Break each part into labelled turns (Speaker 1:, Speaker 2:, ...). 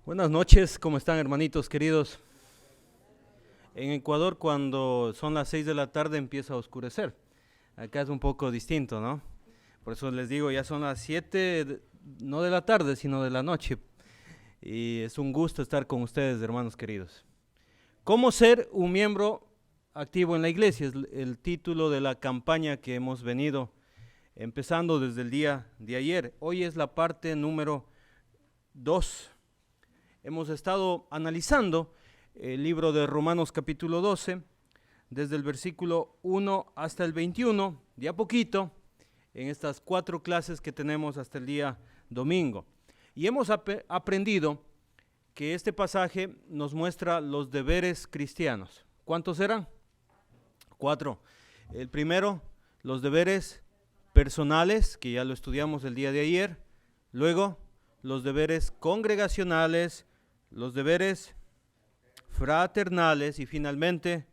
Speaker 1: Buenas noches, ¿cómo están, hermanitos queridos? En Ecuador, cuando son las 6 de la tarde empieza a oscurecer. Acá es un poco distinto, ¿no? Por eso les digo, ya son las 7, no de la tarde, sino de la noche. Y es un gusto estar con ustedes, hermanos queridos. ¿Cómo ser un miembro activo en la iglesia? Es el título de la campaña que hemos venido empezando desde el día de ayer. Hoy es la parte número 2. Hemos estado analizando el libro de Romanos capítulo 12, desde el versículo 1 hasta el 21, de a poquito, en estas 4 clases que tenemos hasta el día domingo. Y hemos aprendido que este pasaje nos muestra los deberes cristianos. ¿Cuántos eran? 4. El primero, los deberes personales, que ya lo estudiamos el día de ayer. Luego, los deberes congregacionales, los deberes fraternales y finalmente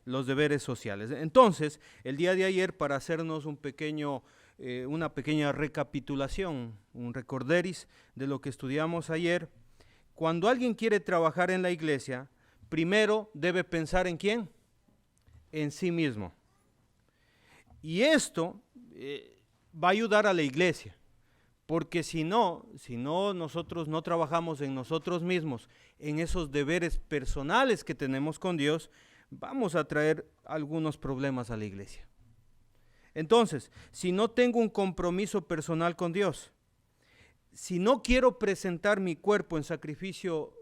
Speaker 1: los deberes sociales. Entonces, el día de ayer, para hacernos una pequeña recapitulación, un recorderis de lo que estudiamos ayer, cuando alguien quiere trabajar en la iglesia, primero debe pensar ¿en quién? En sí mismo. Y esto va a ayudar a la iglesia. Porque si no, nosotros no trabajamos en nosotros mismos, en esos deberes personales que tenemos con Dios, vamos a traer algunos problemas a la iglesia. Entonces, si no tengo un compromiso personal con Dios, si no quiero presentar mi cuerpo en sacrificio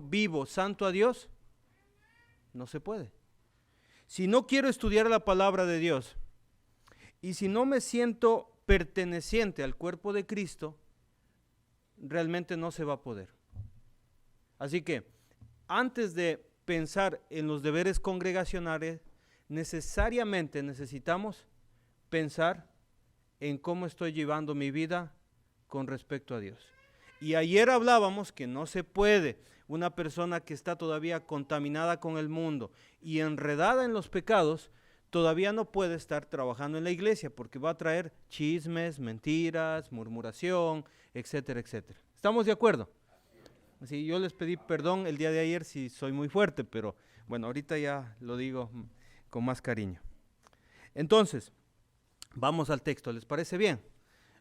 Speaker 1: vivo, santo a Dios, no se puede. Si no quiero estudiar la palabra de Dios y si no me siento perteneciente al cuerpo de Cristo, realmente no se va a poder. Así que, antes de pensar en los deberes congregacionales, necesariamente necesitamos pensar en cómo estoy llevando mi vida con respecto a Dios. Y ayer hablábamos que no se puede una persona que está todavía contaminada con el mundo y enredada en los pecados, todavía no puede estar trabajando en la iglesia porque va a traer chismes, mentiras, murmuración, etcétera, etcétera. ¿Estamos de acuerdo? Sí, yo les pedí perdón el día de ayer si soy muy fuerte, pero bueno, ahorita ya lo digo con más cariño. Entonces, vamos al texto, ¿les parece bien?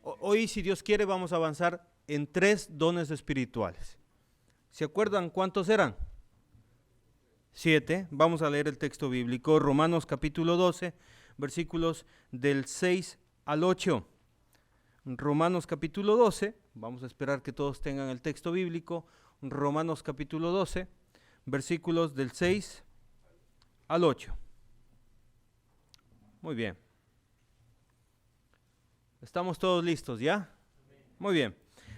Speaker 1: Hoy, si Dios quiere, vamos a avanzar en 3 dones espirituales. ¿Se acuerdan cuántos eran? 7, vamos a leer el texto bíblico, Romanos capítulo 12, versículos del 6 al 8. Romanos capítulo 12, vamos a esperar que todos tengan el texto bíblico, Romanos capítulo 12, versículos del 6 al 8. Muy bien. ¿Estamos todos listos ya? Muy bien.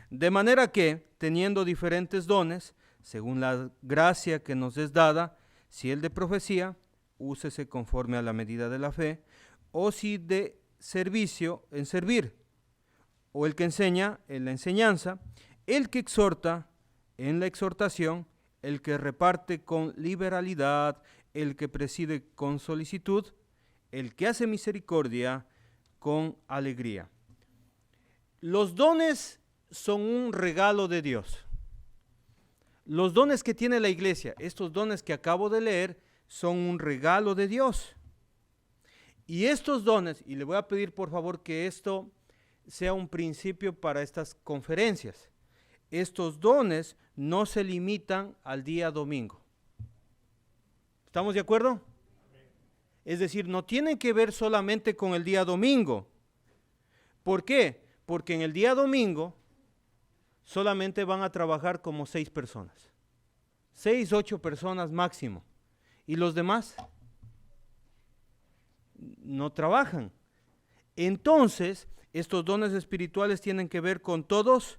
Speaker 1: De manera que, teniendo diferentes dones, según la gracia que nos es dada, si el de profecía, úsese conforme a la medida de la fe, o si de servicio, en servir, o el que enseña, en la enseñanza, el que exhorta, en la exhortación, el que reparte con liberalidad, el que preside con solicitud, el que hace misericordia con alegría. Los dones son un regalo de Dios. Los dones que tiene la iglesia, estos dones que acabo de leer, son un regalo de Dios. Y estos dones, y le voy a pedir por favor que esto sea un principio para estas conferencias, estos dones no se limitan al día domingo. ¿Estamos de acuerdo? Es decir, no tienen que ver solamente con el día domingo. ¿Por qué? Porque en el día domingo solamente van a trabajar como 6 personas. 6, 8 personas máximo. ¿Y los demás? No trabajan. Entonces, estos dones espirituales tienen que ver con todos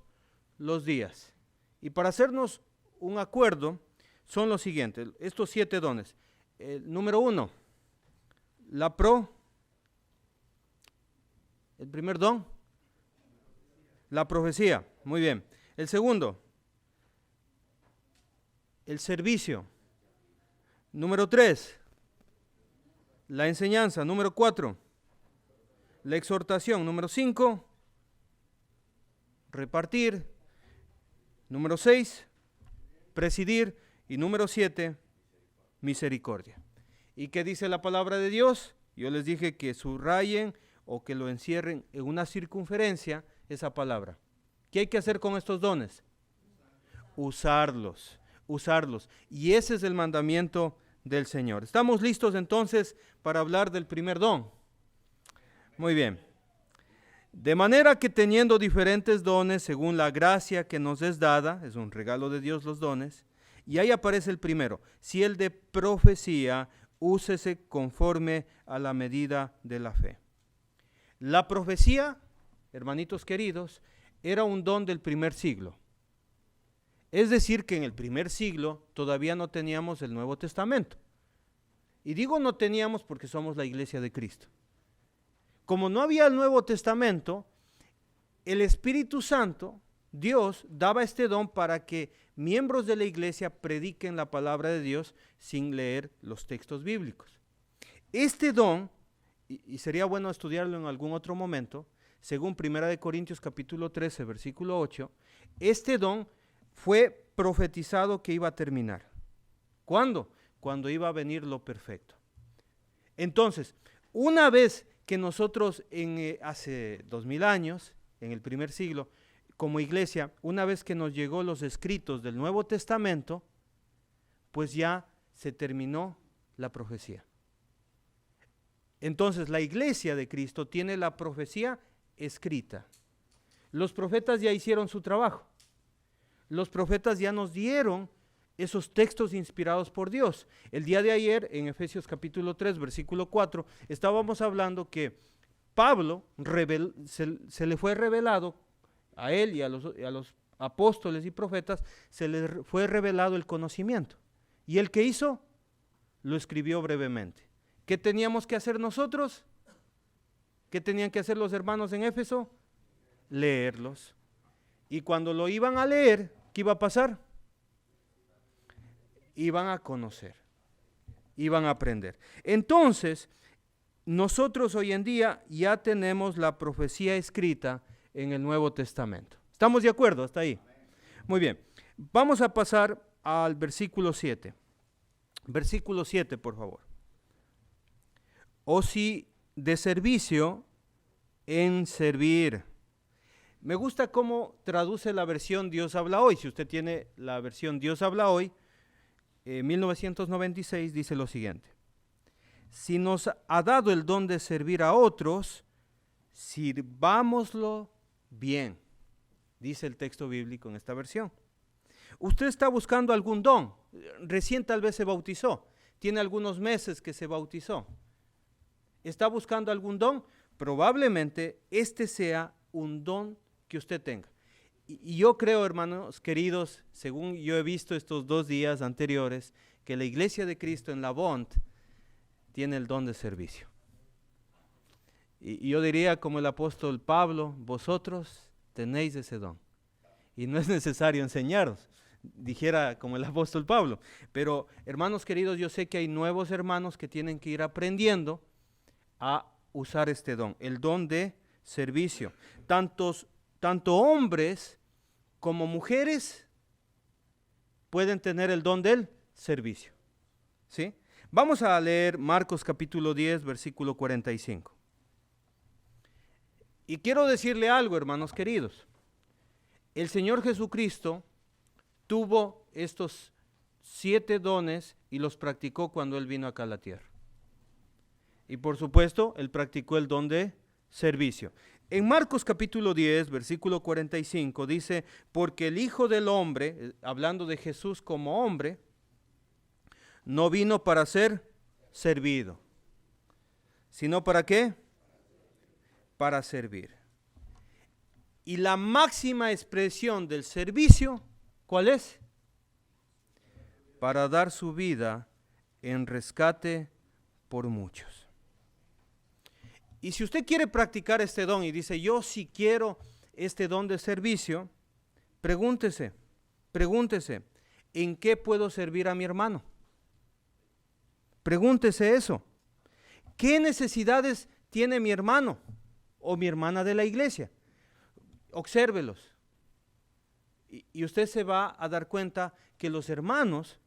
Speaker 1: los días. Y para hacernos un acuerdo, son los siguientes, estos 7 dones. Número 1, el primer don, la profecía. Muy bien. El segundo, el servicio. Número 3, la enseñanza. Número 4, la exhortación. Número 5, repartir. Número 6, presidir. Y número 7, misericordia. ¿Y qué dice la palabra de Dios? Yo les dije que subrayen o que lo encierren en una circunferencia esa palabra. ¿Qué hay que hacer con estos dones? Usarlos. Y ese es el mandamiento del Señor. ¿Estamos listos entonces para hablar del primer don? Muy bien. De manera que teniendo diferentes dones según la gracia que nos es dada, es un regalo de Dios los dones, y ahí aparece el primero, si el de profecía, úsese conforme a la medida de la fe. La profecía, hermanitos queridos, era un don del primer siglo. Es decir, que en el primer siglo todavía no teníamos el Nuevo Testamento. Y digo no teníamos porque somos la iglesia de Cristo. Como no había el Nuevo Testamento, el Espíritu Santo, Dios, daba este don para que miembros de la iglesia prediquen la palabra de Dios sin leer los textos bíblicos. Este don, y sería bueno estudiarlo en algún otro momento, según 1 Corintios capítulo 13, versículo 8, este don fue profetizado que iba a terminar. ¿Cuándo? Cuando iba a venir lo perfecto. Entonces, una vez que nosotros hace 2000 años, en el primer siglo, como iglesia, una vez que nos llegó los escritos del Nuevo Testamento, pues ya se terminó la profecía. Entonces, la iglesia de Cristo tiene la profecía escrita. Los profetas ya hicieron su trabajo. Los profetas ya nos dieron esos textos inspirados por Dios. El día de ayer, en Efesios capítulo 3, versículo 4, estábamos hablando que Pablo se le fue revelado a él y a los apóstoles y profetas, se les fue revelado el conocimiento. ¿Y el que hizo? Lo escribió brevemente. ¿Qué teníamos que hacer nosotros? ¿Qué tenían que hacer los hermanos en Éfeso? Leerlos. Y cuando lo iban a leer, ¿qué iba a pasar? Iban a conocer, iban a aprender. Entonces, nosotros hoy en día ya tenemos la profecía escrita en el Nuevo Testamento. ¿Estamos de acuerdo hasta ahí? Muy bien. Vamos a pasar al versículo 7. Versículo 7, por favor. O si de servicio en servir. Me gusta cómo traduce la versión Dios habla hoy. Si usted tiene la versión Dios habla hoy, 1996 dice lo siguiente: si nos ha dado el don de servir a otros, sirvámoslo bien, dice el texto bíblico en esta versión. Usted está buscando algún don, recién tal vez se bautizó, tiene algunos meses que se bautizó, está buscando algún don, probablemente este sea un don que usted tenga. Y yo creo, hermanos queridos, según yo he visto estos 2 días anteriores, que la iglesia de Cristo en la Bond tiene el don de servicio. Y yo diría como el apóstol Pablo, vosotros tenéis ese don. Y no es necesario enseñaros, dijera como el apóstol Pablo. Pero hermanos queridos, yo sé que hay nuevos hermanos que tienen que ir aprendiendo a usar este don, el don de servicio. Tanto hombres como mujeres pueden tener el don del servicio. ¿Sí? Vamos a leer Marcos capítulo 10, versículo 45. Y quiero decirle algo, hermanos queridos. El Señor Jesucristo tuvo estos 7 dones y los practicó cuando Él vino acá a la tierra. Y por supuesto, Él practicó el don de servicio. En Marcos capítulo 10, versículo 45 dice, porque el Hijo del Hombre, hablando de Jesús como hombre, no vino para ser servido, sino ¿para qué? Para servir. Y la máxima expresión del servicio, ¿cuál es? Para dar su vida en rescate por muchos. Y si usted quiere practicar este don y dice, yo sí quiero este don de servicio, pregúntese, ¿en qué puedo servir a mi hermano? Pregúntese eso. ¿Qué necesidades tiene mi hermano o mi hermana de la iglesia? Obsérvelos. Y usted se va a dar cuenta que los hermanos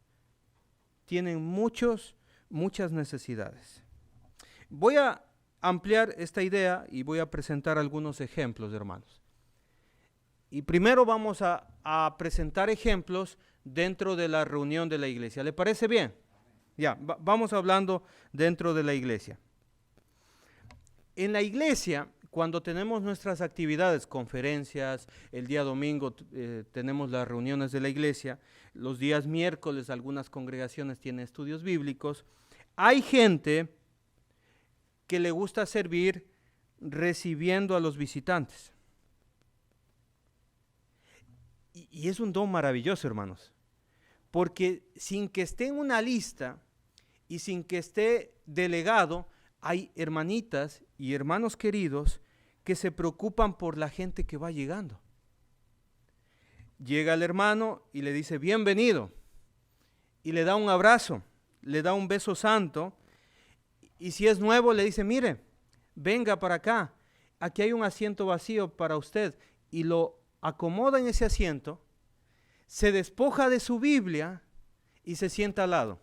Speaker 1: tienen muchas necesidades. Voy a ampliar esta idea y voy a presentar algunos ejemplos, hermanos. Y primero vamos a presentar ejemplos dentro de la reunión de la iglesia. ¿Le parece bien? Ya, vamos hablando dentro de la iglesia. En la iglesia, cuando tenemos nuestras actividades, conferencias, el día domingo tenemos las reuniones de la iglesia, los días miércoles algunas congregaciones tienen estudios bíblicos, hay gente que le gusta servir recibiendo a los visitantes. Y es un don maravilloso, hermanos, porque sin que esté en una lista y sin que esté delegado, hay hermanitas y hermanos queridos que se preocupan por la gente que va llegando. Llega el hermano y le dice bienvenido y le da un abrazo, le da un beso santo y si es nuevo le dice mire, venga para acá, aquí hay un asiento vacío para usted y lo acomoda en ese asiento, se despoja de su Biblia y se sienta al lado.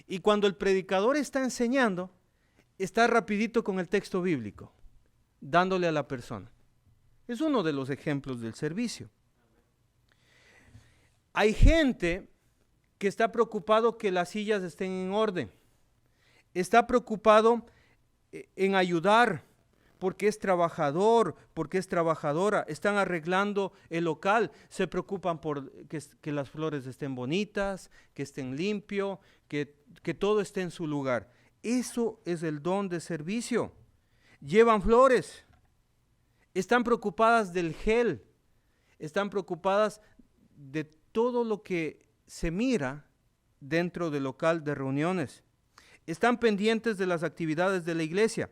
Speaker 1: Y cuando el predicador está enseñando, está rapidito con el texto bíblico, dándole a la persona. Es uno de los ejemplos del servicio. Hay gente que está preocupado que las sillas estén en orden. Está preocupado en ayudar porque es trabajador, porque es trabajadora. Están arreglando el local, se preocupan por que las flores estén bonitas, que estén limpio, que todo esté en su lugar. Eso es el don de servicio. Llevan flores. Están preocupadas del gel. Están preocupadas de todo lo que se mira dentro del local de reuniones. Están pendientes de las actividades de la iglesia.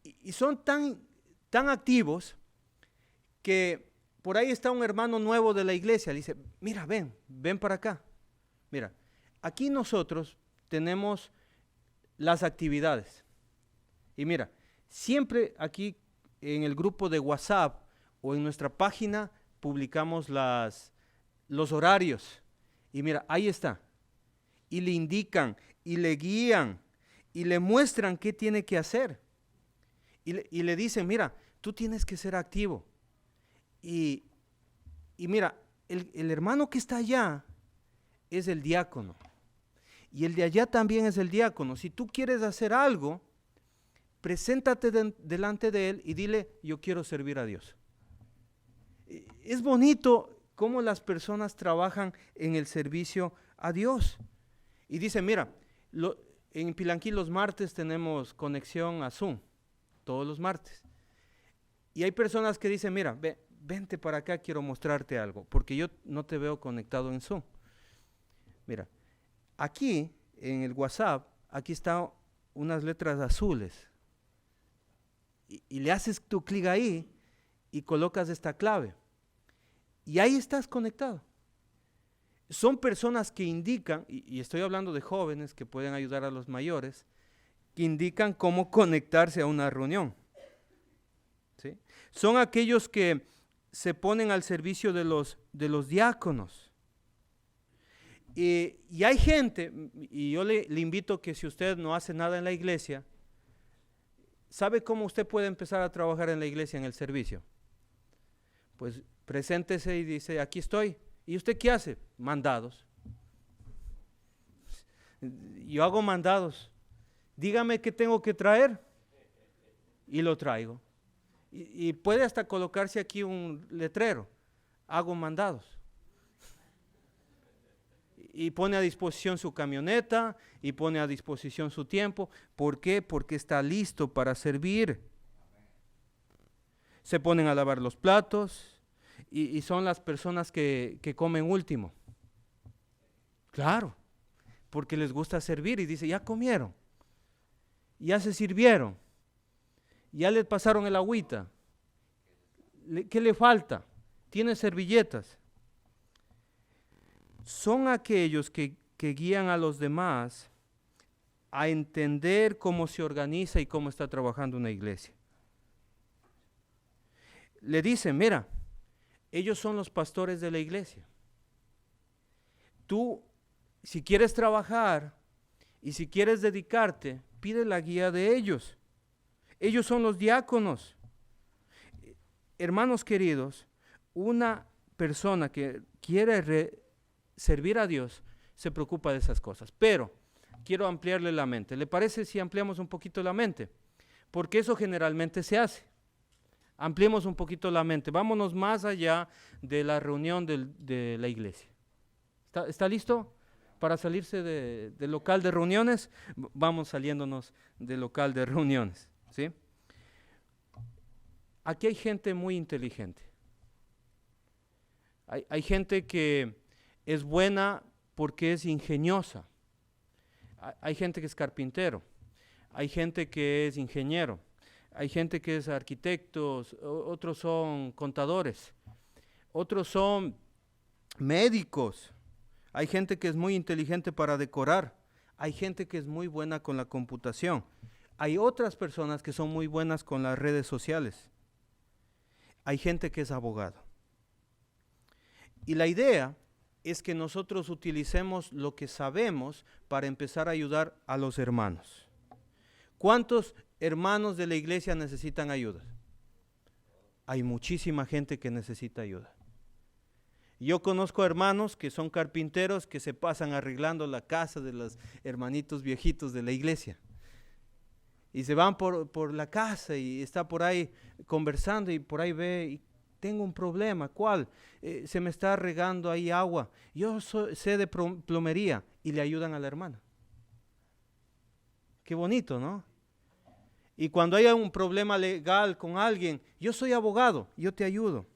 Speaker 1: Y son tan activos que por ahí está un hermano nuevo de la iglesia. Le dice, mira, ven para acá. Mira, aquí nosotros tenemos las actividades. Y mira, siempre aquí en el grupo de WhatsApp o en nuestra página publicamos los horarios. Y mira, ahí está. Y le indican, y le guían, y le muestran qué tiene que hacer. Y le dicen, mira, tú tienes que ser activo. Y mira, el hermano que está allá es el diácono. Y el de allá también es el diácono. Si tú quieres hacer algo, preséntate delante de él y dile, yo quiero servir a Dios. Es bonito cómo las personas trabajan en el servicio a Dios. Y dice, mira, en Pilanquí los martes tenemos conexión a Zoom, todos los martes. Y hay personas que dicen, mira, vente para acá, quiero mostrarte algo, porque yo no te veo conectado en Zoom. Mira, aquí en el WhatsApp, aquí están unas letras azules. Y le haces tu clic ahí y colocas esta clave. Y ahí estás conectado. Son personas que indican, y estoy hablando de jóvenes que pueden ayudar a los mayores, que indican cómo conectarse a una reunión. ¿Sí? Son aquellos que se ponen al servicio de los diáconos. Y hay gente, y yo le invito que si usted no hace nada en la iglesia, ¿sabe cómo usted puede empezar a trabajar en la iglesia en el servicio? Pues preséntese y dice, aquí estoy. ¿Y usted qué hace? Mandados. Yo hago mandados. Dígame qué tengo que traer y lo traigo. Y puede hasta colocarse aquí un letrero. Hago mandados. Y pone a disposición su camioneta y pone a disposición su tiempo. ¿Por qué? Porque está listo para servir. Se ponen a lavar los platos y son las personas que comen último. Claro, porque les gusta servir y dice, ya comieron, ya se sirvieron, ya les pasaron el agüita. ¿Qué le falta? Tiene servilletas. Son aquellos que guían a los demás a entender cómo se organiza y cómo está trabajando una iglesia. Le dicen, mira, Ellos son los pastores de la iglesia. Tú, si quieres trabajar y si quieres dedicarte, pide la guía de ellos. Ellos son los diáconos. Hermanos queridos, una persona que quiere servir a Dios se preocupa de esas cosas. Pero quiero ampliarle la mente. ¿Le parece si ampliamos un poquito la mente? Porque eso generalmente se hace. Ampliemos un poquito la mente. Vámonos más allá de la reunión de la iglesia. ¿Está listo para salirse del local de reuniones? Vamos saliéndonos del local de reuniones, ¿sí? Aquí hay gente muy inteligente. Hay gente que es buena porque es ingeniosa. Hay gente que es carpintero. Hay gente que es ingeniero. Hay gente que es arquitectos. Otros son contadores. Otros son médicos. Hay gente que es muy inteligente para decorar. Hay gente que es muy buena con la computación. Hay otras personas que son muy buenas con las redes sociales. Hay gente que es abogado. Y la idea es que nosotros utilicemos lo que sabemos para empezar a ayudar a los hermanos. ¿Cuántos hermanos de la iglesia necesitan ayuda? Hay muchísima gente que necesita ayuda. Yo conozco hermanos que son carpinteros que se pasan arreglando la casa de los hermanitos viejitos de la iglesia. Y se van por la casa y está por ahí conversando y por ahí ve, y tengo un problema. ¿Cuál? Se me está regando ahí agua. Yo sé de plomería, y le ayudan a la hermana. Qué bonito, ¿no? Y cuando haya un problema legal con alguien, yo soy abogado, yo te ayudo.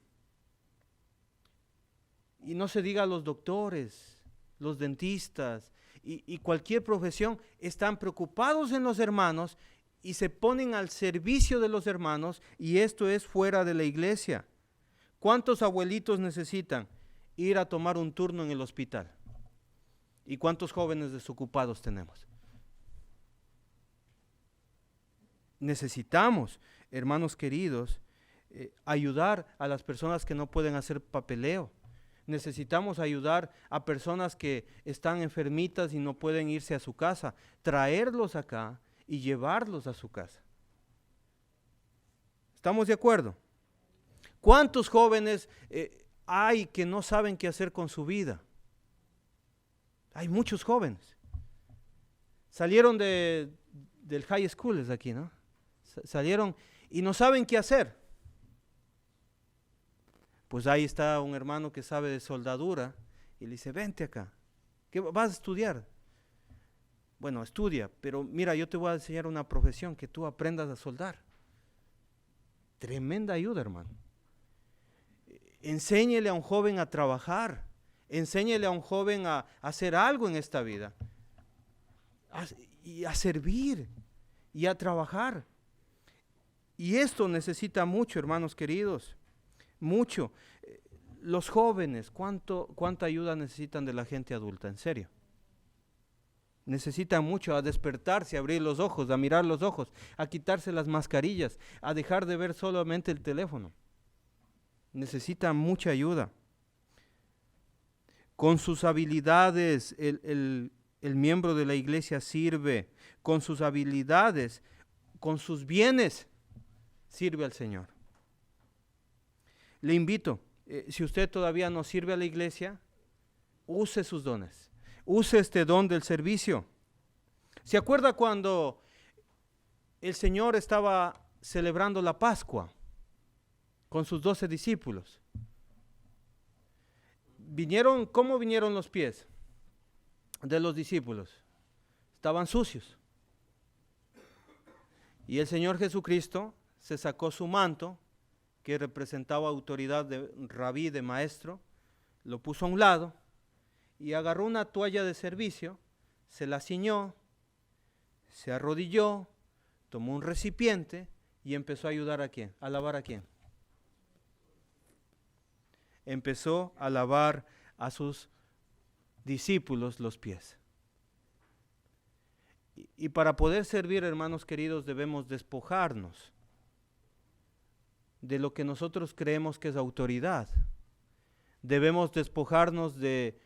Speaker 1: Y no se diga los doctores, los dentistas y cualquier profesión están preocupados en los hermanos y se ponen al servicio de los hermanos, y esto es fuera de la iglesia. ¿Cuántos abuelitos necesitan ir a tomar un turno en el hospital? ¿Y cuántos jóvenes desocupados tenemos? Necesitamos, hermanos queridos, ayudar a las personas que no pueden hacer papeleo. Necesitamos ayudar a personas que están enfermitas y no pueden irse a su casa, traerlos acá y llevarlos a su casa. ¿Estamos de acuerdo? ¿Cuántos jóvenes hay que no saben qué hacer con su vida? Hay muchos jóvenes. Salieron del high school, es aquí, ¿no? Salieron y no saben qué hacer. Pues ahí está un hermano que sabe de soldadura y le dice, vente acá, ¿qué vas a estudiar? Bueno, estudia, pero mira, yo te voy a enseñar una profesión, que tú aprendas a soldar. Tremenda ayuda, hermano. Enséñele a un joven a trabajar, enséñele a un joven a hacer algo en esta vida, y a servir y a trabajar. Y esto necesita mucho, hermanos queridos, mucho. Los jóvenes, ¿cuánta ayuda necesitan de la gente adulta? En serio. Necesitan mucho a despertarse, a abrir los ojos, a mirar los ojos, a quitarse las mascarillas, a dejar de ver solamente el teléfono. Necesitan mucha ayuda. Con sus habilidades, el miembro de la iglesia sirve. Con sus habilidades, con sus bienes, sirve al Señor. Le invito, si usted todavía no sirve a la iglesia, use sus dones. Use este don del servicio. ¿Se acuerda cuando el Señor estaba celebrando la Pascua con sus 12 discípulos? ¿Cómo vinieron los pies de los discípulos? Estaban sucios. Y el Señor Jesucristo se sacó su manto, que representaba autoridad de rabí, de maestro, lo puso a un lado y agarró una toalla de servicio, se la ciñó, se arrodilló, tomó un recipiente y empezó a ayudar a quién, a lavar a quién. Empezó a lavar a sus discípulos los pies. Y para poder servir, hermanos queridos, debemos despojarnos de lo que nosotros creemos que es autoridad. debemos despojarnos de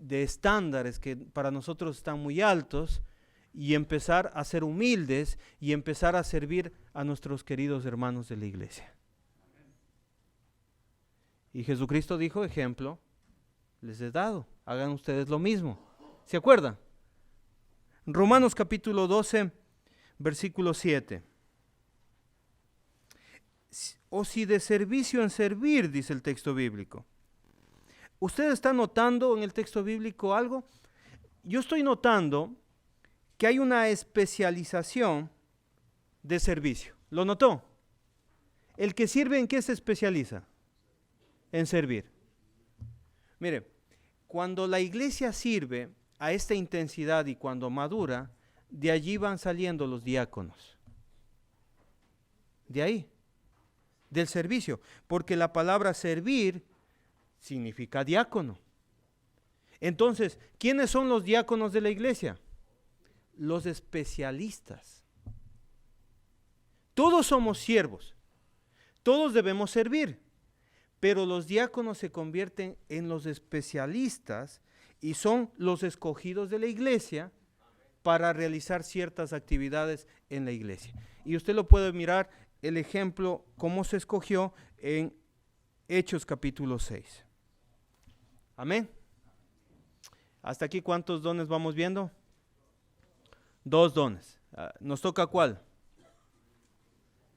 Speaker 1: estándares que para nosotros están muy altos y empezar a ser humildes y empezar a servir a nuestros queridos hermanos de la iglesia. Y Jesucristo dijo, ejemplo, les he dado, hagan ustedes lo mismo. ¿Se acuerdan? Romanos capítulo 12, versículo 7. O si de servicio en servir, dice el texto bíblico. ¿Usted está notando en el texto bíblico algo? Yo estoy notando que hay una especialización de servicio. ¿Lo notó? ¿El que sirve en qué se especializa? En servir. Mire, cuando la iglesia sirve a esta intensidad y cuando madura, de allí van saliendo los diáconos. De ahí, del servicio, porque la palabra servir significa diácono. Entonces, ¿quiénes son los diáconos de la iglesia? Los especialistas. Todos somos siervos, todos debemos servir, pero los diáconos se convierten en los especialistas y son los escogidos de la iglesia para realizar ciertas actividades en la iglesia. Y usted lo puede mirar, el ejemplo, cómo se escogió en Hechos capítulo 6. Amén. Hasta aquí, ¿cuántos dones vamos viendo? 2 dones. ¿Nos toca cuál?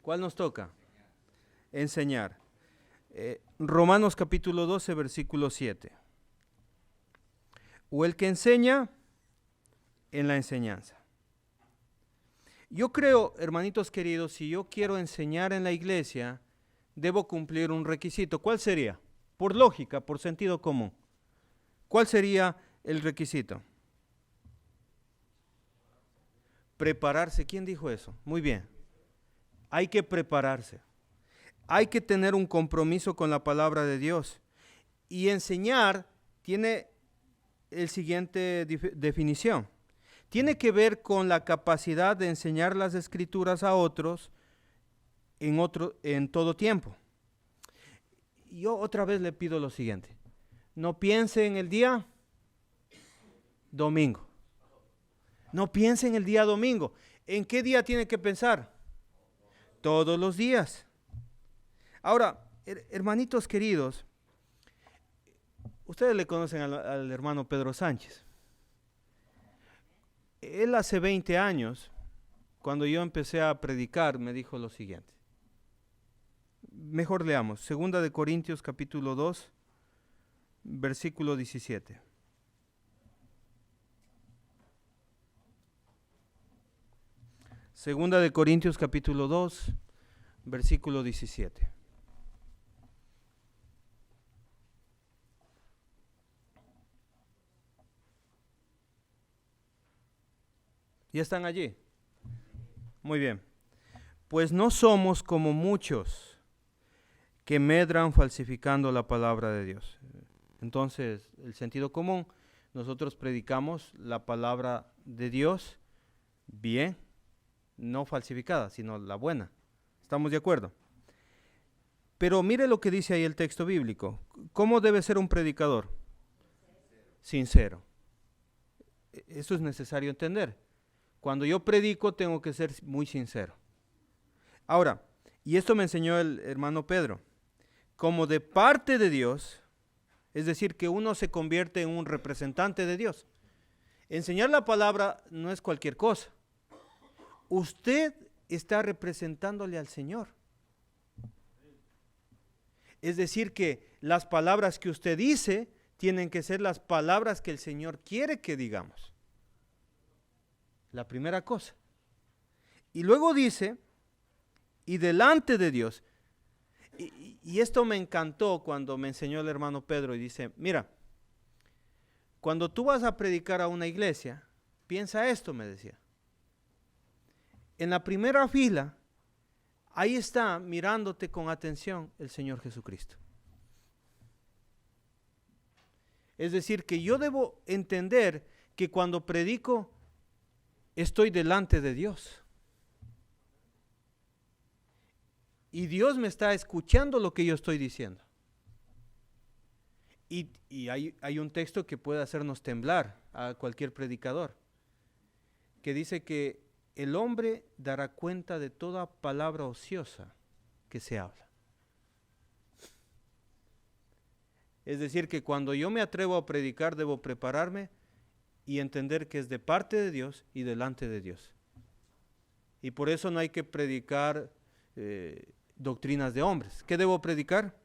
Speaker 1: ¿Cuál nos toca? Enseñar. Romanos capítulo 12, versículo 7. O el que enseña en la enseñanza. Yo creo, hermanitos queridos, si yo quiero enseñar en la iglesia, debo cumplir un requisito. ¿Cuál sería? Por lógica, por sentido común. ¿Cuál sería el requisito? Prepararse. ¿Quién dijo eso? Muy bien. Hay que prepararse. Hay que tener un compromiso con la palabra de Dios. Y enseñar tiene el siguiente definición. Tiene que ver con la capacidad de enseñar las escrituras a otros en todo tiempo. Yo otra vez le pido lo siguiente. No piense en el día domingo. No piense en el día domingo. ¿En qué día tiene que pensar? Todos los días. Ahora, hermanitos queridos, ustedes le conocen al hermano Pedro Sánchez. Él hace 20 años, cuando yo empecé a predicar, me dijo lo siguiente. Mejor leamos, 2 de Corintios capítulo 2, versículo 17. Segunda de Corintios capítulo 2, versículo 17. ¿Ya están allí? Muy bien. Pues no somos como muchos que medran falsificando la palabra de Dios. Entonces, el sentido común, nosotros predicamos la palabra de Dios bien, no falsificada, sino la buena. ¿Estamos de acuerdo? Pero mire lo que dice ahí el texto bíblico. ¿Cómo debe ser un predicador? Sincero. Eso es necesario entender. Cuando yo predico tengo que ser muy sincero. Ahora, y esto me enseñó el hermano Pedro, como de parte de Dios, es decir, que uno se convierte en un representante de Dios. Enseñar la palabra no es cualquier cosa. Usted está representándole al Señor. Es decir, que las palabras que usted dice tienen que ser las palabras que el Señor quiere que digamos. La primera cosa. Y luego dice, y delante de Dios, y esto me encantó cuando me enseñó el hermano Pedro, y dice, mira, cuando tú vas a predicar a una iglesia, piensa esto, me decía. En la primera fila, ahí está mirándote con atención el Señor Jesucristo. Es decir, que yo debo entender que cuando predico, estoy delante de Dios. Y Dios me está escuchando lo que yo estoy diciendo. Y hay un texto que puede hacernos temblar a cualquier predicador, que dice que el hombre dará cuenta de toda palabra ociosa que se habla. Es decir, que cuando yo me atrevo a predicar, debo prepararme y entender que es de parte de Dios y delante de Dios. Y por eso no hay que predicar doctrinas de hombres. ¿Qué debo predicar?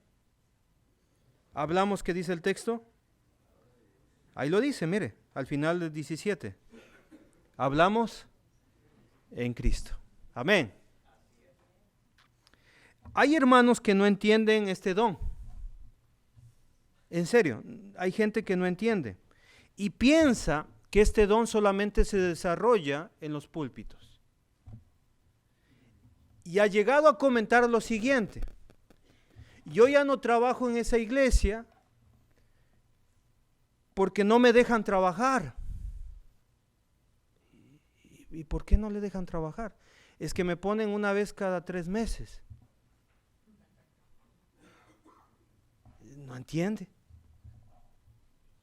Speaker 1: ¿Hablamos qué dice el texto? Ahí lo dice, mire, al final del 17. Hablamos en Cristo. Amén. Hay hermanos que no entienden este don. En serio, hay gente que no entiende y piensa que este don solamente se desarrolla en los púlpitos. Y ha llegado a comentar lo siguiente: yo ya no trabajo en esa iglesia porque no me dejan trabajar. ¿Y por qué no le dejan trabajar? Es que me ponen una vez cada 3 meses. No entiende.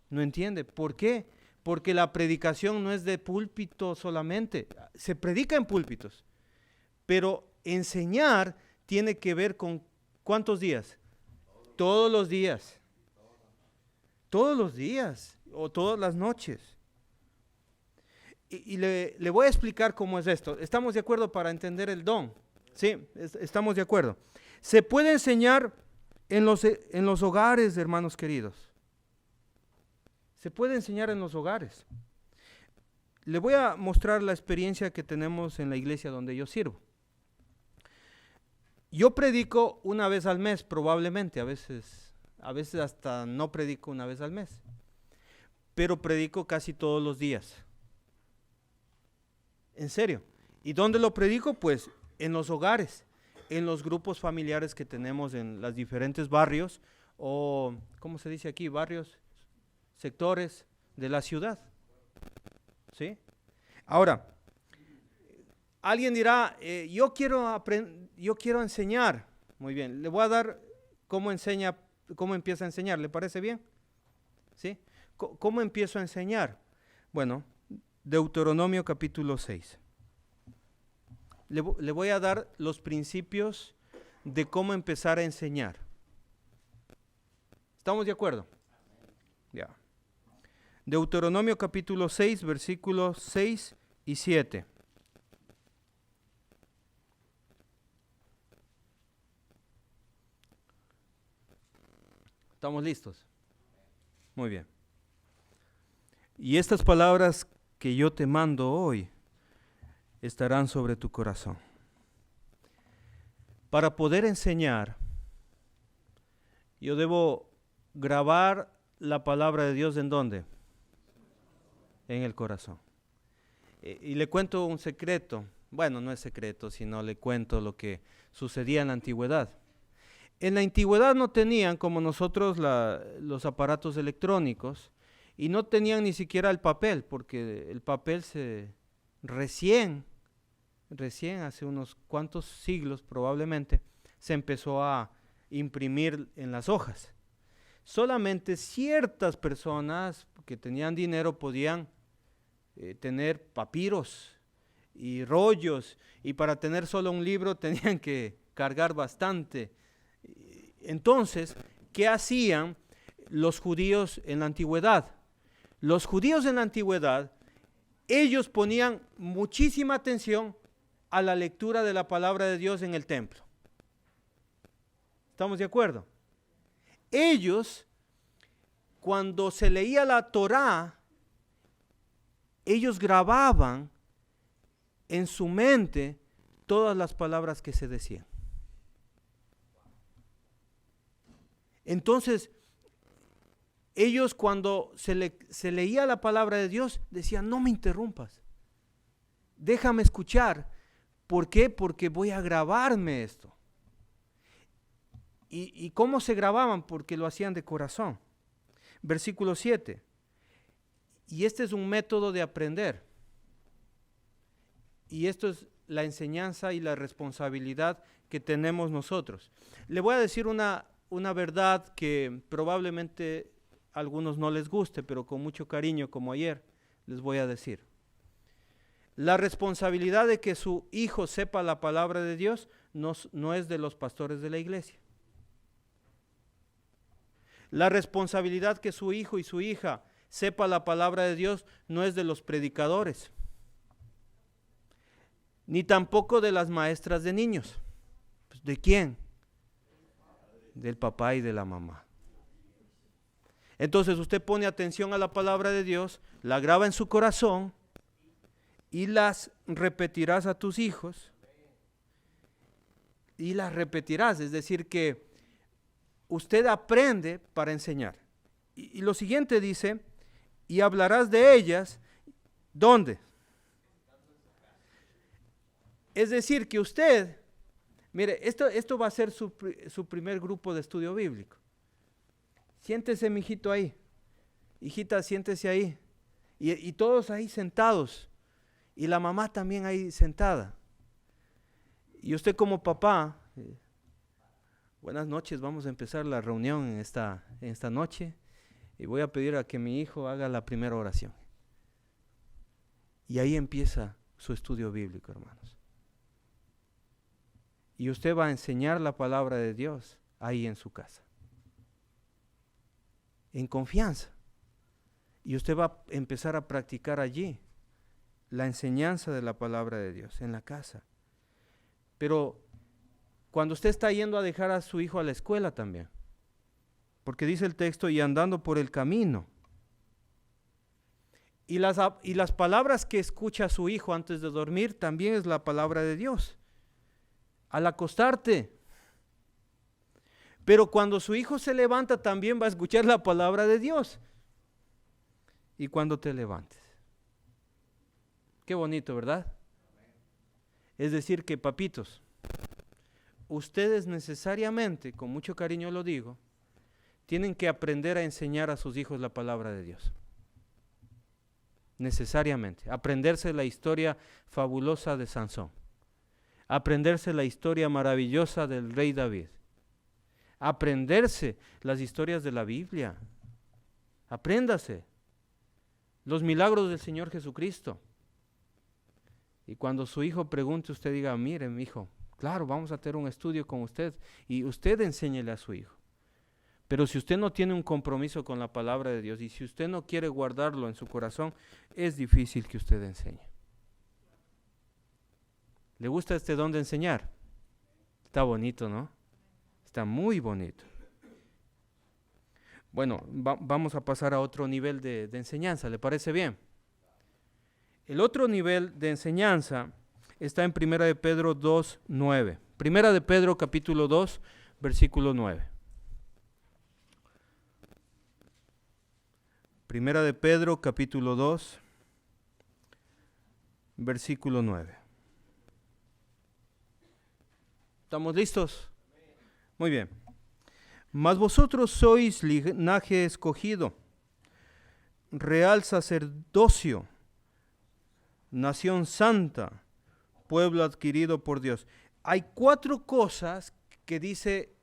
Speaker 1: No entiende. ¿Por qué? Porque la predicación no es de púlpito solamente. Se predica en púlpitos. Pero enseñar tiene que ver con ¿cuántos días? Todos los días. Todos los días o todas las noches. Y le voy a explicar cómo es esto. ¿Estamos de acuerdo para entender el don? Sí, estamos de acuerdo. Se puede enseñar en los hogares, hermanos queridos. Se puede enseñar en los hogares. Le voy a mostrar la experiencia que tenemos en la iglesia donde yo sirvo. Yo predico una vez al mes, probablemente, a veces hasta no predico una vez al mes, pero predico casi todos los días. En serio. ¿Y dónde lo predico? Pues en los hogares, en los grupos familiares que tenemos en los diferentes barrios, o, ¿cómo se dice aquí? Barrios, sectores de la ciudad. ¿Sí? Ahora, alguien dirá, yo quiero enseñar. Muy bien, le voy a dar cómo empieza a enseñar. ¿Le parece bien? ¿Sí? ¿Cómo empiezo a enseñar? Bueno, Deuteronomio capítulo 6. Le voy a dar los principios de cómo empezar a enseñar. ¿Estamos de acuerdo? Ya. Deuteronomio capítulo 6, versículos 6 y 7. ¿Estamos listos? Muy bien. Y estas palabras que yo te mando hoy estarán sobre tu corazón. Para poder enseñar, yo debo grabar la palabra de Dios ¿en dónde? En el corazón. Y le cuento un secreto. Bueno, no es secreto, sino le cuento lo que sucedía en la antigüedad. En la antigüedad no tenían como nosotros los aparatos electrónicos y no tenían ni siquiera el papel, porque el papel recién hace unos cuantos siglos probablemente, se empezó a imprimir en las hojas. Solamente ciertas personas que tenían dinero podían tener papiros y rollos, y para tener solo un libro tenían que cargar bastante. Entonces, ¿qué hacían los judíos en la antigüedad? Los judíos en la antigüedad, ellos ponían muchísima atención a la lectura de la palabra de Dios en el templo. ¿Estamos de acuerdo? Ellos, cuando se leía la Torá, ellos grababan en su mente todas las palabras que se decían. Entonces, ellos cuando se leía la palabra de Dios, decían, no me interrumpas, déjame escuchar. ¿Por qué? Porque voy a grabarme esto. ¿Y cómo se grababan? Porque lo hacían de corazón. Versículo 7. Y este es un método de aprender. Y esto es la enseñanza y la responsabilidad que tenemos nosotros. Le voy a decir una verdad que probablemente a algunos no les guste, pero con mucho cariño, como ayer, les voy a decir. La responsabilidad de que su hijo sepa la palabra de Dios no es de los pastores de la iglesia. La responsabilidad que su hijo y su hija sepa la palabra de Dios no es de los predicadores, ni tampoco de las maestras de niños. ¿De quién? Del papá y de la mamá. Entonces usted pone atención a la palabra de Dios, la graba en su corazón y las repetirás a tus hijos. Y las repetirás, es decir que usted aprende para enseñar. Y lo siguiente dice, y hablarás de ellas, ¿dónde? Es decir que usted, mire, esto va a ser su primer grupo de estudio bíblico. Siéntese, mijito, ahí. Hijita, siéntese ahí. Y todos ahí sentados. Y la mamá también ahí sentada. Y usted como papá, buenas noches, vamos a empezar la reunión en esta noche. Y voy a pedir a que mi hijo haga la primera oración. Y ahí empieza su estudio bíblico, hermanos. Y usted va a enseñar la palabra de Dios ahí en su casa. En confianza. Y usted va a empezar a practicar allí la enseñanza de la palabra de Dios en la casa. Pero cuando usted está yendo a dejar a su hijo a la escuela también, porque dice el texto, y andando por el camino. Y las palabras que escucha su hijo antes de dormir también es la palabra de Dios. Al acostarte. Pero cuando su hijo se levanta también va a escuchar la palabra de Dios. Y cuando te levantes. Qué bonito, ¿verdad? Es decir que, papitos, ustedes necesariamente, con mucho cariño lo digo, tienen que aprender a enseñar a sus hijos la palabra de Dios. Necesariamente. Aprenderse la historia fabulosa de Sansón. Aprenderse la historia maravillosa del rey David. Aprenderse las historias de la Biblia. Apréndase los milagros del Señor Jesucristo. Y cuando su hijo pregunte, usted diga, mire, mi hijo, claro, vamos a tener un estudio con usted. Y usted enséñele a su hijo. Pero si usted no tiene un compromiso con la palabra de Dios y si usted no quiere guardarlo en su corazón, es difícil que usted enseñe. ¿Le gusta este don de enseñar? Está bonito, ¿no? Está muy bonito. Bueno, vamos a pasar a otro nivel de enseñanza, ¿le parece bien? El otro nivel de enseñanza está en 1 de Pedro 2, 9. 1 de Pedro capítulo 2, versículo 9. 1 de Pedro capítulo 2, versículo 9. ¿Estamos listos? Muy bien. Mas vosotros sois linaje escogido, real sacerdocio, nación santa, pueblo adquirido por Dios. Hay 4 cosas que dice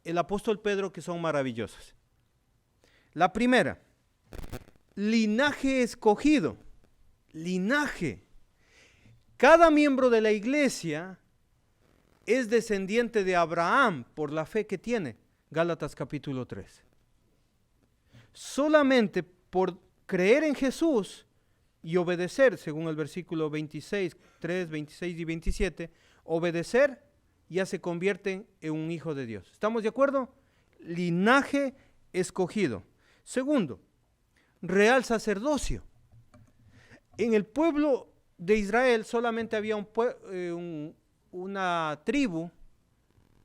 Speaker 1: el apóstol Pedro que son maravillosas. La primera, linaje escogido, linaje. Cada miembro de la iglesia es descendiente de Abraham por la fe que tiene. Gálatas capítulo 3. Solamente por creer en Jesús y obedecer, según el versículo 26, 3, 26 y 27, obedecer ya se convierten en un hijo de Dios. ¿Estamos de acuerdo? Linaje escogido. Segundo, real sacerdocio. En el pueblo de Israel solamente había una tribu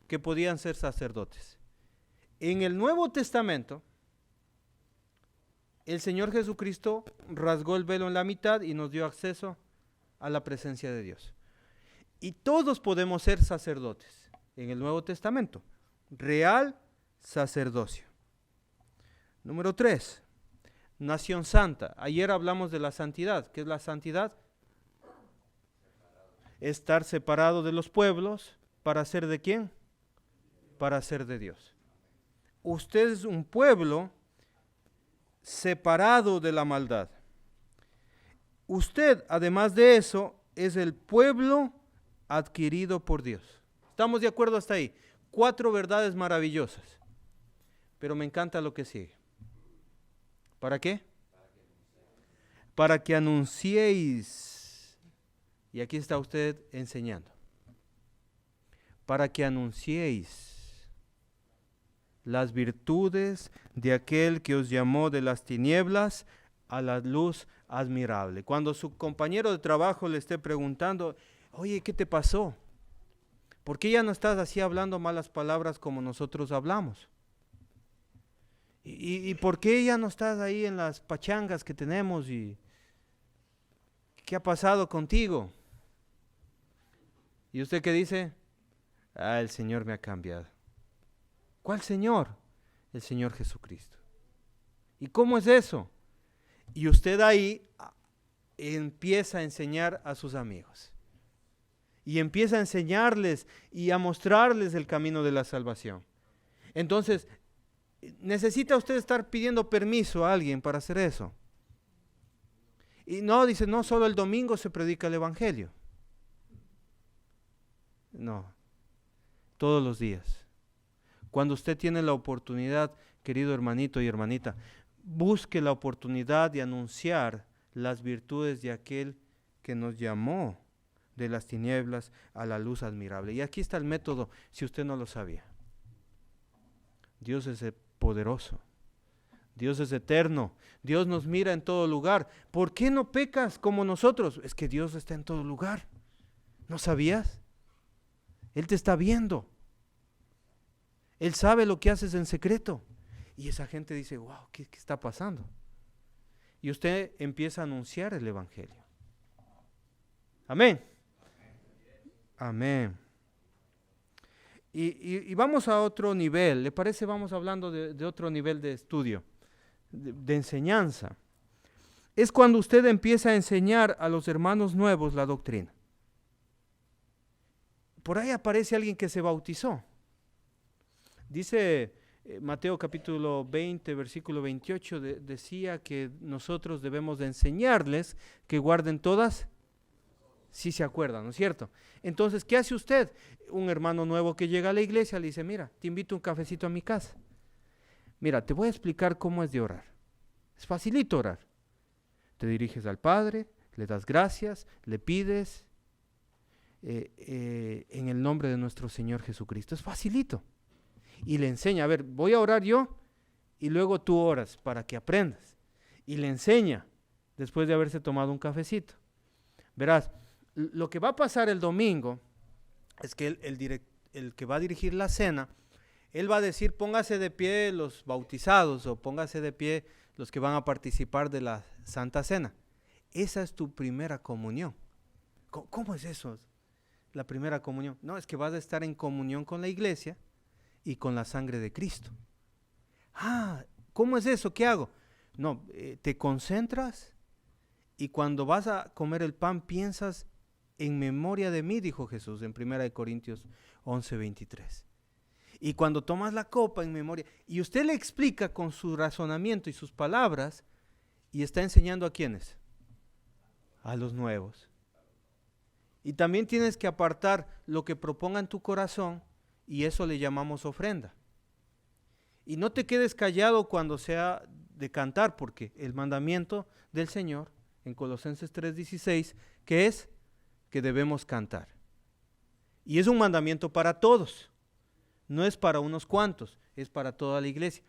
Speaker 1: que podían ser sacerdotes. En el Nuevo Testamento, el Señor Jesucristo rasgó el velo en la mitad y nos dio acceso a la presencia de Dios. Y todos podemos ser sacerdotes en el Nuevo Testamento. Real sacerdocio. Número 3, nación santa. Ayer hablamos de la santidad. ¿Qué es la santidad? Estar separado de los pueblos para ser de quién? Para ser de Dios. Usted es un pueblo separado de la maldad. Usted, además de eso, es el pueblo adquirido por Dios. ¿Estamos de acuerdo hasta ahí? 4 verdades maravillosas. Pero me encanta lo que sigue. ¿Para qué? Para que anunciéis. Y aquí está usted enseñando. Para que anunciéis las virtudes de aquel que os llamó de las tinieblas a la luz admirable. Cuando su compañero de trabajo le esté preguntando, oye, ¿qué te pasó? ¿Por qué ya no estás así hablando malas palabras como nosotros hablamos? ¿Y por qué ya no estás ahí en las pachangas que tenemos? ¿Y qué ha pasado contigo? ¿Y usted qué dice? El Señor me ha cambiado. ¿Cuál Señor? El Señor Jesucristo. ¿Y cómo es eso? Y usted ahí empieza a enseñar a sus amigos. Y empieza a enseñarles y a mostrarles el camino de la salvación. Entonces, ¿necesita usted estar pidiendo permiso a alguien para hacer eso? Y no, dice, no, solo el domingo se predica el Evangelio. No, todos los días. Cuando usted tiene la oportunidad, querido hermanito y hermanita, busque la oportunidad de anunciar las virtudes de aquel que nos llamó de las tinieblas a la luz admirable. Y aquí está el método, si usted no lo sabía. Dios es poderoso. Dios es eterno. Dios nos mira en todo lugar. ¿Por qué no pecas como nosotros? Es que Dios está en todo lugar. ¿No sabías? Él te está viendo. Él sabe lo que haces en secreto. Y esa gente dice, wow, ¿qué está pasando? Y usted empieza a anunciar el Evangelio. Amén. Amén. Y vamos a otro nivel. ¿Le parece? Vamos hablando de otro nivel de estudio, de enseñanza. Es cuando usted empieza a enseñar a los hermanos nuevos la doctrina. Por ahí aparece alguien que se bautizó. Dice Mateo capítulo 20, versículo 28, decía que nosotros debemos de enseñarles que guarden todas, si se acuerdan, ¿no es cierto? Entonces, ¿qué hace usted? Un hermano nuevo que llega a la iglesia le dice, mira, te invito a un cafecito a mi casa. Mira, te voy a explicar cómo es de orar. Es facilito orar. Te diriges al Padre, le das gracias, le pides en el nombre de nuestro Señor Jesucristo. Es facilito. Y le enseña, a ver, voy a orar yo y luego tú oras para que aprendas. Y le enseña después de haberse tomado un cafecito. Verás, lo que va a pasar el domingo es que el que va a dirigir la cena, él va a decir, póngase de pie los bautizados o póngase de pie los que van a participar de la Santa Cena. Esa es tu primera comunión. ¿Cómo es eso? La primera comunión. No, es que vas a estar en comunión con la iglesia y con la sangre de Cristo. ¿Cómo es eso? ¿Qué hago? No, te concentras y cuando vas a comer el pan piensas en memoria de mí, dijo Jesús en 1 Corintios 11:23. Y cuando tomas la copa en memoria, y usted le explica con su razonamiento y sus palabras, y está enseñando a ¿quiénes? A los nuevos. Y también tienes que apartar lo que proponga en tu corazón, y eso le llamamos ofrenda. Y no te quedes callado cuando sea de cantar, porque el mandamiento del Señor en Colosenses 3:16, que es que debemos cantar. Y es un mandamiento para todos, no es para unos cuantos, es para toda la iglesia.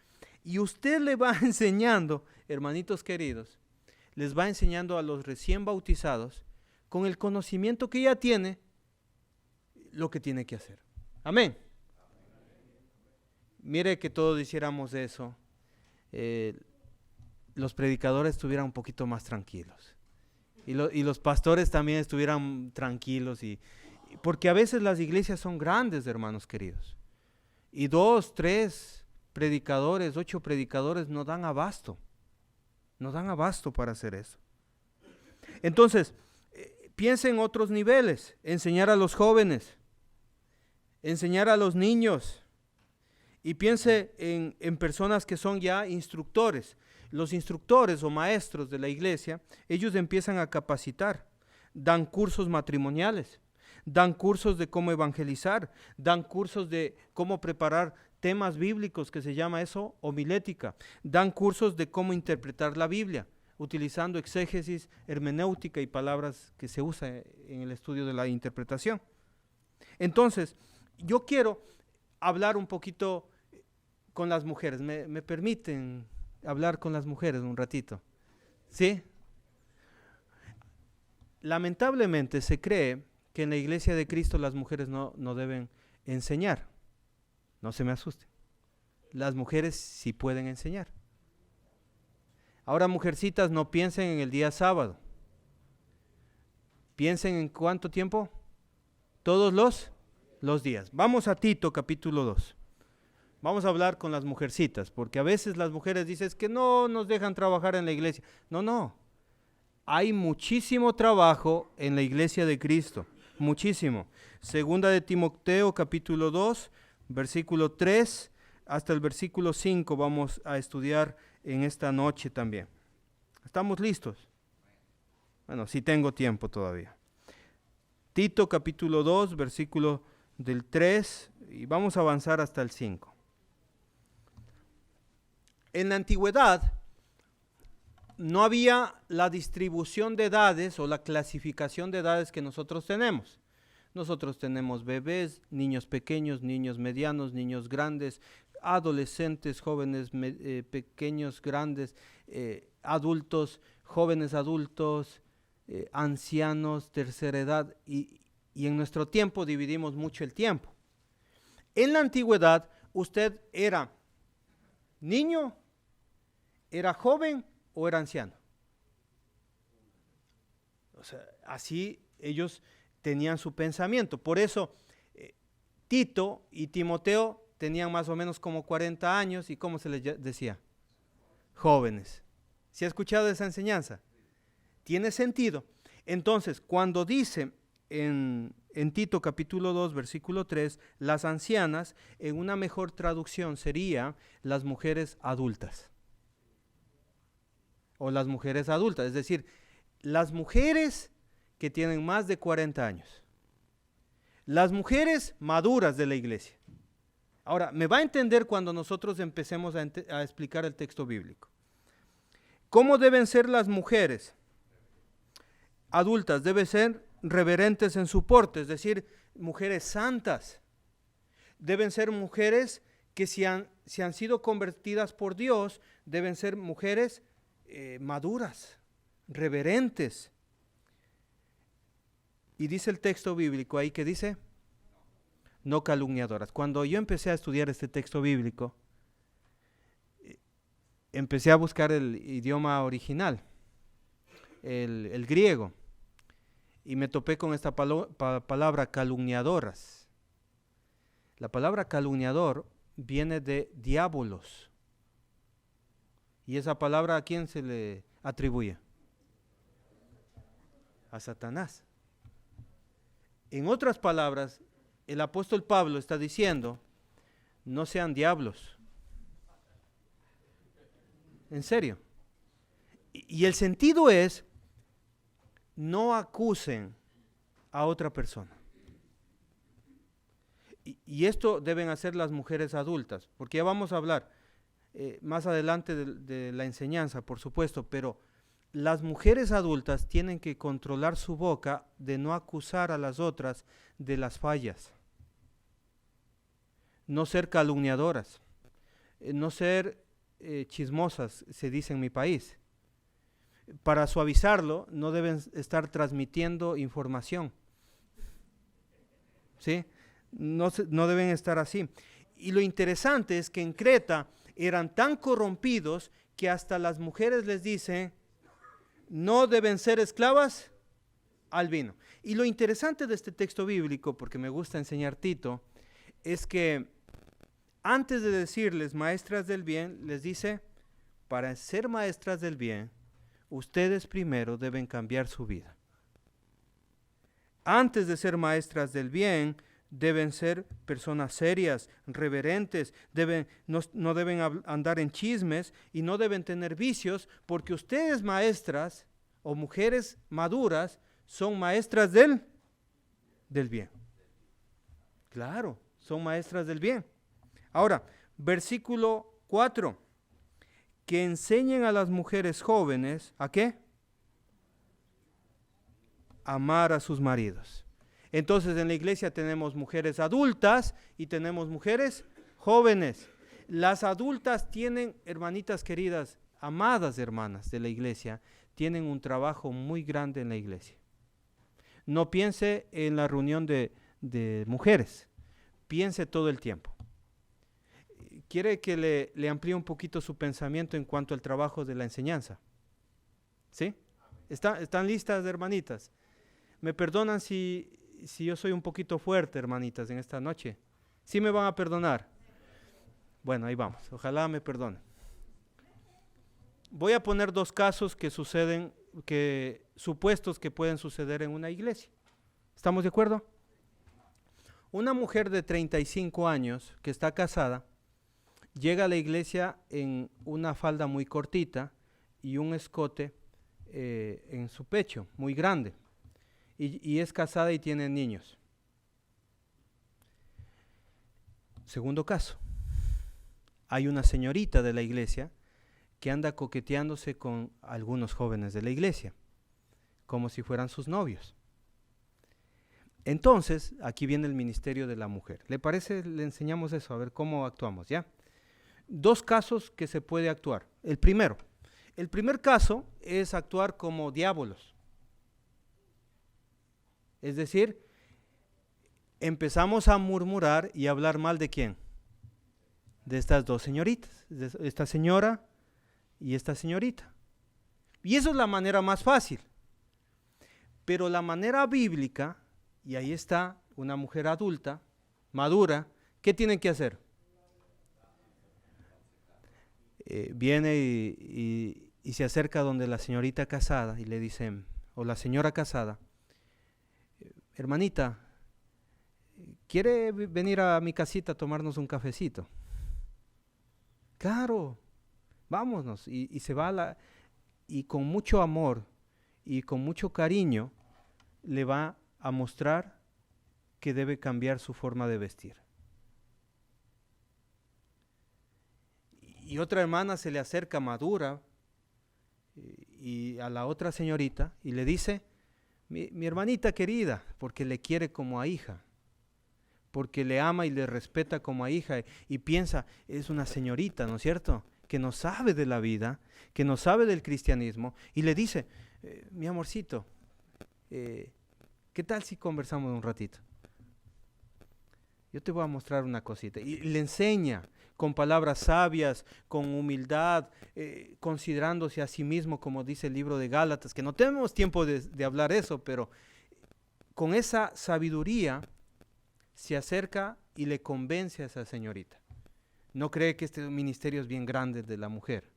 Speaker 1: Y usted le va enseñando, hermanitos queridos, les va enseñando a los recién bautizados, con el conocimiento que ya tiene, lo que tiene que hacer. Amén. Mire que todos hiciéramos eso, los predicadores estuvieran un poquito más tranquilos. Y los pastores también estuvieran tranquilos. Porque a veces las iglesias son grandes, hermanos queridos. Y 2, 3 predicadores, 8 predicadores no dan abasto. No dan abasto para hacer eso. Entonces, piense en otros niveles. Enseñar a los jóvenes. Enseñar a los niños. Y piense en personas que son ya instructores. los instructores o maestros de la iglesia, ellos empiezan a capacitar, dan cursos matrimoniales, dan cursos de cómo evangelizar, dan cursos de cómo preparar temas bíblicos, que se llama eso homilética, dan cursos de cómo interpretar la Biblia, utilizando exégesis, hermenéutica y palabras que se usan en el estudio de la interpretación. Entonces, yo quiero hablar un poquito con las mujeres. ¿Me permiten hablar con las mujeres un ratito? ¿Sí? Lamentablemente se cree que en la iglesia de Cristo las mujeres no deben enseñar. No se me asusten. Las mujeres sí pueden enseñar. Ahora, mujercitas, no piensen en el día sábado. Piensen en cuánto tiempo. Todos los días. Vamos a Tito capítulo 2. Vamos a hablar con las mujercitas, porque a veces las mujeres dicen que no nos dejan trabajar en la iglesia. No. Hay muchísimo trabajo en la iglesia de Cristo. Muchísimo. Segunda de Timoteo capítulo 2, versículo 3 hasta el versículo 5 vamos a estudiar en esta noche también. ¿Estamos listos? Bueno, sí tengo tiempo todavía. Tito capítulo 2, versículo del 3 y vamos a avanzar hasta el 5. En la antigüedad no había la distribución de edades o la clasificación de edades que nosotros tenemos. Nosotros tenemos bebés, niños pequeños, niños medianos, niños grandes, adolescentes, jóvenes pequeños, grandes, adultos, jóvenes adultos, ancianos, tercera edad, y en nuestro tiempo dividimos mucho el tiempo. En la antigüedad usted era niño, era joven o era anciano. O sea, así ellos tenían su pensamiento. Por eso Tito y Timoteo tenían más o menos como 40 años y ¿cómo se les decía? Jóvenes. ¿Se ha escuchado esa enseñanza? Tiene sentido. Entonces, cuando dice en Tito capítulo 2, versículo 3, las ancianas, en una mejor traducción sería las mujeres adultas. O las mujeres adultas, es decir, las mujeres que tienen más de 40 años. Las mujeres maduras de la iglesia. Ahora, me va a entender cuando nosotros empecemos a explicar el texto bíblico. ¿Cómo deben ser las mujeres adultas? Deben ser reverentes en su porte, es decir, mujeres santas. Deben ser mujeres que si han sido convertidas por Dios, deben ser mujeres maduras, reverentes. Y dice el texto bíblico ahí que dice, no calumniadoras. Cuando yo empecé a estudiar este texto bíblico, empecé a buscar el idioma original, el griego, y me topé con esta palabra calumniadoras. La palabra calumniador viene de diabolos. ¿Y esa palabra a quién se le atribuye? A Satanás. En otras palabras, el apóstol Pablo está diciendo, no sean diablos. En serio. Y el sentido es, no acusen a otra persona. Y esto deben hacer las mujeres adultas, porque ya vamos a hablar más adelante de la enseñanza, por supuesto, pero las mujeres adultas tienen que controlar su boca de no acusar a las otras de las fallas, no ser calumniadoras, no ser chismosas, se dice en mi país. Para suavizarlo, no deben estar transmitiendo información, ¿sí? No deben estar así. Y lo interesante es que en Creta eran tan corrompidos que hasta las mujeres les dicen, no deben ser esclavas al vino. Y lo interesante de este texto bíblico, porque me gusta enseñar Tito, es que antes de decirles maestras del bien, les dice, para ser maestras del bien, ustedes primero deben cambiar su vida. Antes de ser maestras del bien, deben ser personas serias, reverentes, no deben andar en chismes y no deben tener vicios, porque ustedes, maestras o mujeres maduras, son maestras del bien. Claro, son maestras del bien. Ahora, versículo 4, que enseñen a las mujeres jóvenes, ¿a qué? Amar a sus maridos. Entonces en la iglesia tenemos mujeres adultas y tenemos mujeres jóvenes. Las adultas tienen, hermanitas queridas, amadas hermanas de la iglesia, tienen un trabajo muy grande en la iglesia. No piense en la reunión de mujeres, piense todo el tiempo. ¿Quiere que le amplíe un poquito su pensamiento en cuanto al trabajo de la enseñanza? ¿Sí? ¿Están listas, hermanitas? ¿Me perdonan si yo soy un poquito fuerte, hermanitas, en esta noche? ¿Sí me van a perdonar? Bueno, ahí vamos. Ojalá me perdonen. Voy a poner dos casos que suceden, supuestos que pueden suceder en una iglesia. ¿Estamos de acuerdo? Una mujer de 35 años que está casada llega a la iglesia en una falda muy cortita y un escote en su pecho, muy grande. Y es casada y tiene niños. Segundo caso, hay una señorita de la iglesia que anda coqueteándose con algunos jóvenes de la iglesia, como si fueran sus novios. Entonces, aquí viene el ministerio de la mujer. ¿Le parece? Le enseñamos eso, a ver cómo actuamos, ¿ya? Dos casos que se puede actuar. El primer caso es actuar como diábolos. Es decir, empezamos a murmurar y a hablar mal ¿de quién? De estas dos señoritas, de esta señora y esta señorita. Y eso es la manera más fácil. Pero la manera bíblica, y ahí está una mujer adulta, madura, ¿qué tienen que hacer? Viene y se acerca donde la señorita casada y le dicen, o la señora casada, hermanita, ¿quiere venir a mi casita a tomarnos un cafecito? Claro, vámonos. Y se va y con mucho amor y con mucho cariño le va a mostrar que debe cambiar su forma de vestir. Y otra hermana se le acerca madura y a la otra señorita y le dice, mi hermanita querida, porque le quiere como a hija, porque le ama y le respeta como a hija y piensa, es una señorita, ¿no es cierto?, que no sabe de la vida, que no sabe del cristianismo, y le dice, mi amorcito, ¿qué tal si conversamos un ratito? Yo te voy a mostrar una cosita. Y le enseña con palabras sabias, con humildad, considerándose a sí mismo, como dice el libro de Gálatas, que no tenemos tiempo de hablar eso, pero con esa sabiduría se acerca y le convence a esa señorita. ¿No cree que este ministerio es bien grande de la mujer?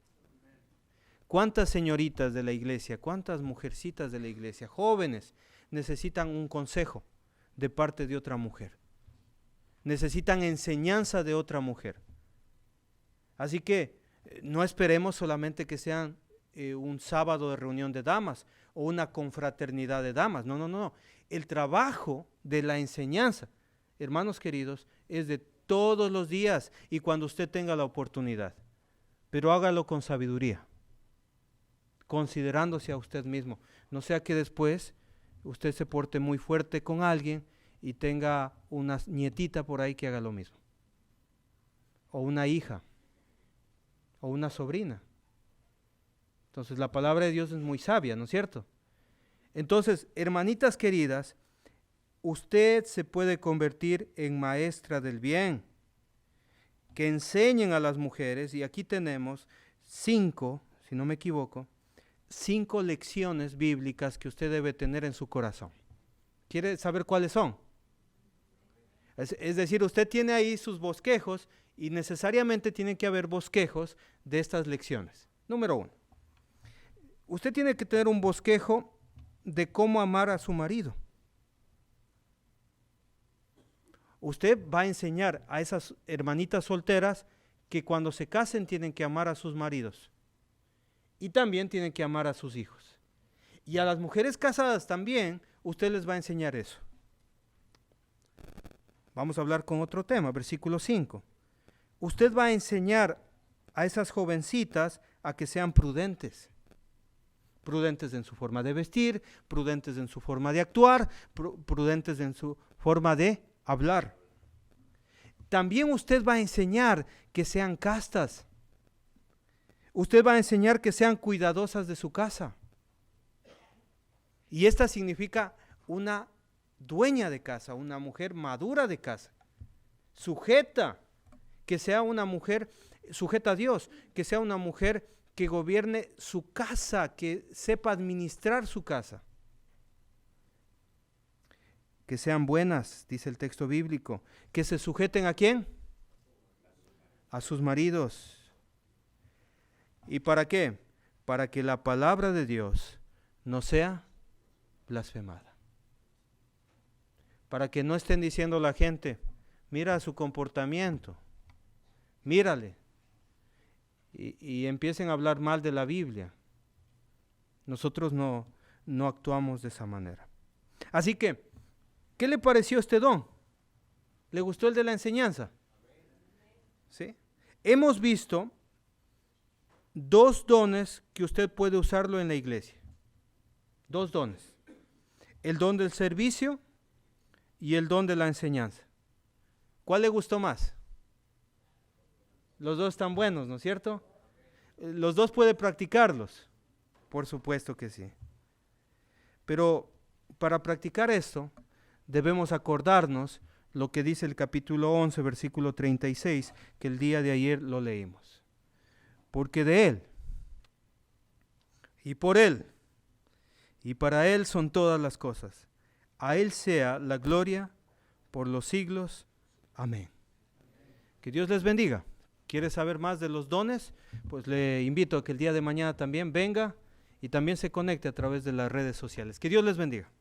Speaker 1: ¿Cuántas señoritas de la iglesia, cuántas mujercitas de la iglesia, jóvenes, necesitan un consejo de parte de otra mujer? Necesitan enseñanza de otra mujer. Así que no esperemos solamente que sean un sábado de reunión de damas o una confraternidad de damas. No. El trabajo de la enseñanza, hermanos queridos, es de todos los días y cuando usted tenga la oportunidad. Pero hágalo con sabiduría, considerándose a usted mismo. No sea que después usted se porte muy fuerte con alguien y tenga una nietita por ahí que haga lo mismo. O una hija. O una sobrina. Entonces la palabra de Dios es muy sabia, ¿no es cierto? Entonces, hermanitas queridas, usted se puede convertir en maestra del bien, que enseñen a las mujeres, y aquí tenemos 5, si no me equivoco, 5 lecciones bíblicas que usted debe tener en su corazón. ¿Quiere saber cuáles son? Es decir, usted tiene ahí sus bosquejos y necesariamente tiene que haber bosquejos de estas lecciones. Número 1. Usted tiene que tener un bosquejo de cómo amar a su marido. usted va a enseñar a esas hermanitas solteras que cuando se casen tienen que amar a sus maridos y también tienen que amar a sus hijos. Y a las mujeres casadas también usted les va a enseñar eso. Vamos a hablar con otro tema, versículo 5. Usted va a enseñar a esas jovencitas a que sean prudentes. Prudentes en su forma de vestir, prudentes en su forma de actuar, prudentes en su forma de hablar. También usted va a enseñar que sean castas. Usted va a enseñar que sean cuidadosas de su casa. Y esta significa una dueña de casa, una mujer madura de casa, sujeta, que sea una mujer sujeta a Dios, que sea una mujer que gobierne su casa, que sepa administrar su casa. Que sean buenas, dice el texto bíblico, que se sujeten ¿a quién? A sus maridos. ¿Y para qué? Para que la palabra de Dios no sea blasfemada. Para que no estén diciendo la gente, mira su comportamiento, mírale, y empiecen a hablar mal de la Biblia. Nosotros no actuamos de esa manera. Así que, ¿qué le pareció este don? ¿Le gustó el de la enseñanza? ¿Sí? Hemos visto 2 dones que usted puede usarlo en la iglesia. 2 dones. El don del servicio y el don de la enseñanza. ¿Cuál le gustó más? Los 2 están buenos, ¿no es cierto? Los 2 puede practicarlos. Por supuesto que sí. Pero para practicar esto, debemos acordarnos lo que dice el capítulo 11, versículo 36, que el día de ayer lo leímos. Porque de Él, y por Él, y para Él son todas las cosas. A Él sea la gloria por los siglos. Amén. Que Dios les bendiga. ¿Quiere saber más de los dones? Pues le invito a que el día de mañana también venga y también se conecte a través de las redes sociales. Que Dios les bendiga.